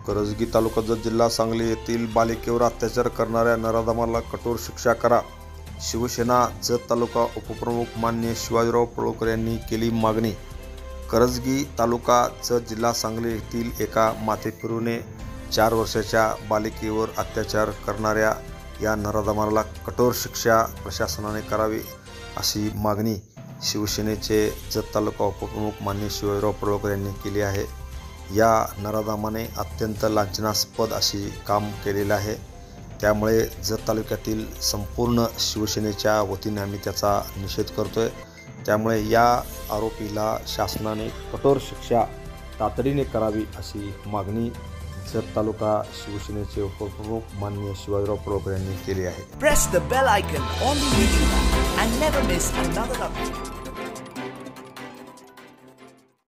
करजगी तालुका जत जिल्हा सांगली येथील बालिकेवर अत्याचार करणाऱ्या नराधमाला कठोर शिक्षा करा. शिवसेना जत तालुका उपप्रमुख माननीय शिवाजीराव पळुकर यांनी केली मागणी. करजगी तालुका जत जिल्हा सांगली येथील एका माथेफिरूने 4 वर्षाच्या बालिकेवर अत्याचार करणाऱ्या या नराधमाला कठोर शिक्षा प्रशासनाने करावी अशी मागणी शिवसेनेचे जत तालुका उपप्रमुख माननीय शिवाजीराव पळुकर यांनी केली आहे. या नराधमाने अत्यंत लांछनास्पद अशी काम केलेले आहे. त्यामुळे जत तालुक्यातील संपूर्ण शिवसेनेच्या वतीने आम्ही त्याचा निषेध करतोय. त्यामुळे या आरोपीला शासनाने कठोर शिक्षा तातडीने करावी अशी मागणी जत तालुका शिवसेनेचे उपप्रमुख माननीय शिवाजीराव पळुकर यांनी केली आहे. Press the bell icon on the YouTube and never miss another update.